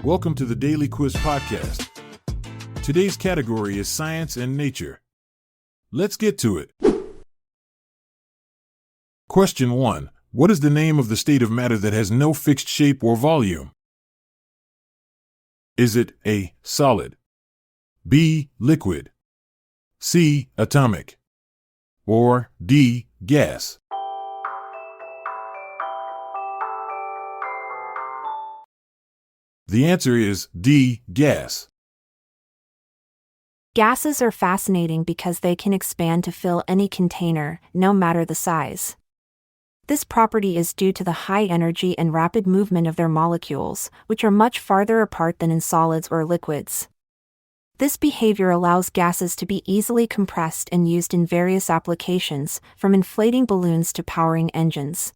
Welcome to the Daily Quiz Podcast. Today's category is Science and Nature. Let's get to it. Question 1. What is the name of the state of matter that has no fixed shape or volume? Is it A. Solid, B. Liquid, C. Atomic, or D. Gas? The answer is D. Gas. Gases are fascinating because they can expand to fill any container, no matter the size. This property is due to the high energy and rapid movement of their molecules, which are much farther apart than in solids or liquids. This behavior allows gases to be easily compressed and used in various applications, from inflating balloons to powering engines.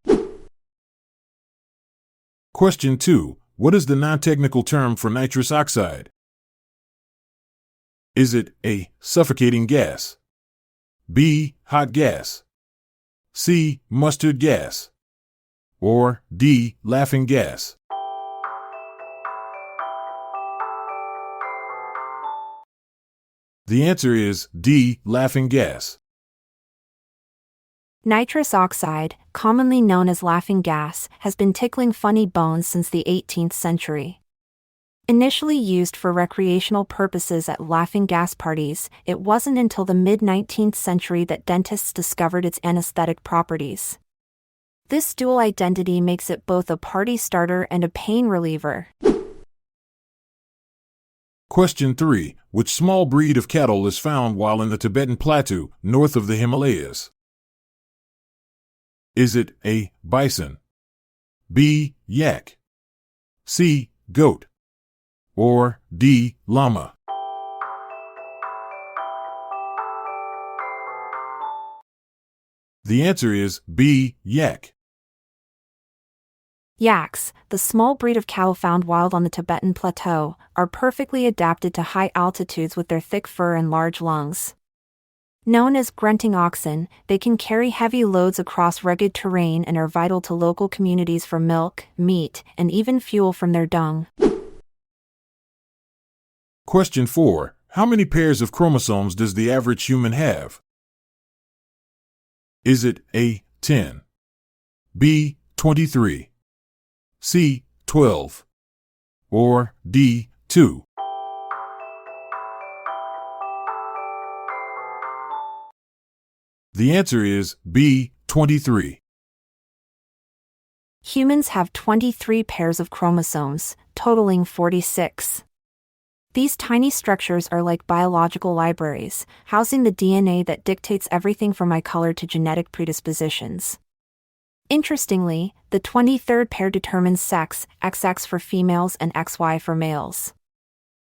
Question 2. What is the non-technical term for nitrous oxide? Is it A. Suffocating gas, B. Hot gas, C. Mustard gas, or D. Laughing gas? The answer is D. Laughing gas. Nitrous oxide, commonly known as laughing gas, has been tickling funny bones since the 18th century. Initially used for recreational purposes at laughing gas parties, it wasn't until the mid-19th century that dentists discovered its anesthetic properties. This dual identity makes it both a party starter and a pain reliever. Question 3. Which small breed of cattle is found while in the Tibetan Plateu, north of the Himalayas? Is it A. Bison, B. Yak, C. Goat, or D. Llama? The answer is B. Yak. Yaks, the small breed of cow found wild on the Tibetan Plateau, are perfectly adapted to high altitudes with their thick fur and large lungs. Known as grunting oxen, they can carry heavy loads across rugged terrain and are vital to local communities for milk, meat, and even fuel from their dung. Question 4. How many pairs of chromosomes does the average human have? Is it A. 10, B. 23, C. 12, or D. 2? The answer is B. 23. Humans have 23 pairs of chromosomes, totaling 46. These tiny structures are like biological libraries, housing the DNA that dictates everything from eye color to genetic predispositions. Interestingly, the 23rd pair determines sex, XX for females and XY for males.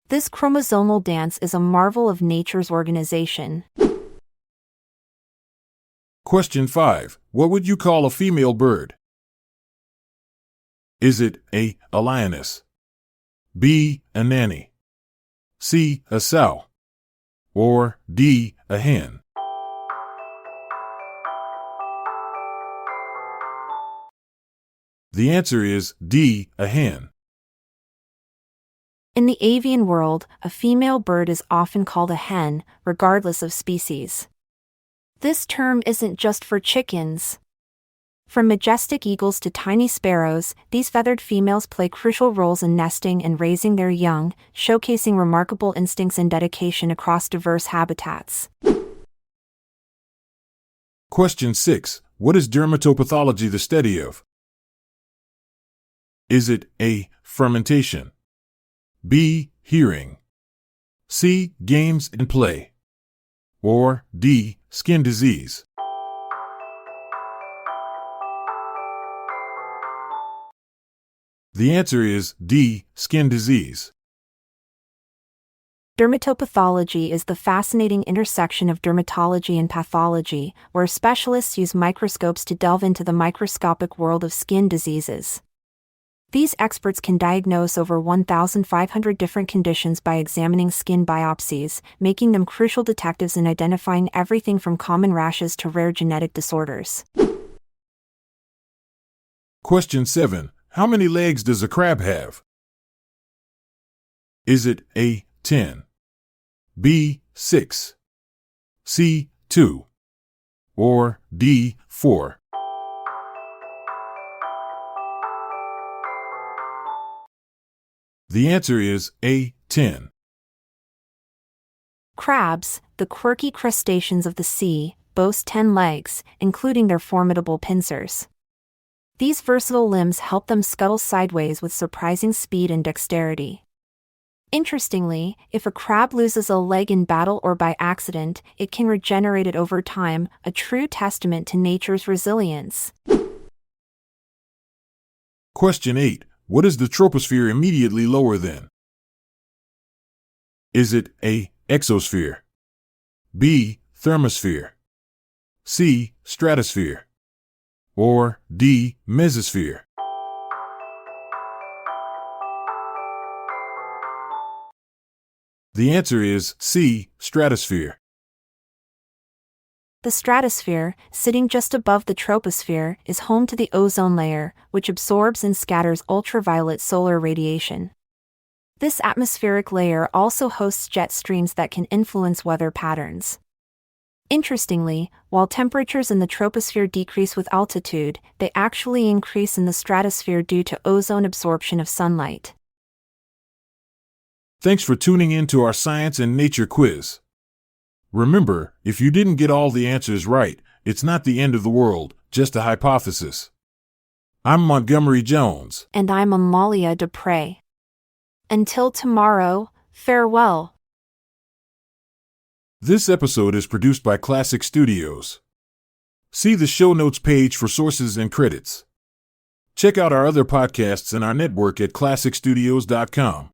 This chromosomal dance is a marvel of nature's organization. Question 5. What would you call a female bird? Is it A. a lioness, B. a nanny, C. a sow, or D. a hen? The answer is D. a hen. In the avian world, a female bird is often called a hen, regardless of species. This term isn't just for chickens. From majestic eagles to tiny sparrows, these feathered females play crucial roles in nesting and raising their young, showcasing remarkable instincts and dedication across diverse habitats. Question 6. What is dermatopathology the study of? Is it A. fermentation, B. hearing, C. games and play, or D. skin disease? The answer is D. skin disease. Dermatopathology is the fascinating intersection of dermatology and pathology, where specialists use microscopes to delve into the microscopic world of skin diseases. These experts can diagnose over 1,500 different conditions by examining skin biopsies, making them crucial detectives in identifying everything from common rashes to rare genetic disorders. Question 7. How many legs does a crab have? Is it A, 10, B, 6, C, 2, or D, 4? The answer is A, 10. Crabs, the quirky crustaceans of the sea, boast 10 legs, including their formidable pincers. These versatile limbs help them scuttle sideways with surprising speed and dexterity. Interestingly, if a crab loses a leg in battle or by accident, it can regenerate it over time, a true testament to nature's resilience. Question 8. What is the troposphere immediately lower than? Is it A, exosphere, B, thermosphere, C, stratosphere, or D, mesosphere? The answer is C, stratosphere. The stratosphere, sitting just above the troposphere, is home to the ozone layer, which absorbs and scatters ultraviolet solar radiation. This atmospheric layer also hosts jet streams that can influence weather patterns. Interestingly, while temperatures in the troposphere decrease with altitude, they actually increase in the stratosphere due to ozone absorption of sunlight. Thanks for tuning in to our science and nature quiz. Remember, if you didn't get all the answers right, it's not the end of the world, just a hypothesis. I'm Montgomery Jones. And I'm Amalia Dupre. Until tomorrow, farewell. This episode is produced by Classic Studios. See the show notes page for sources and credits. Check out our other podcasts and our network at classicstudios.com.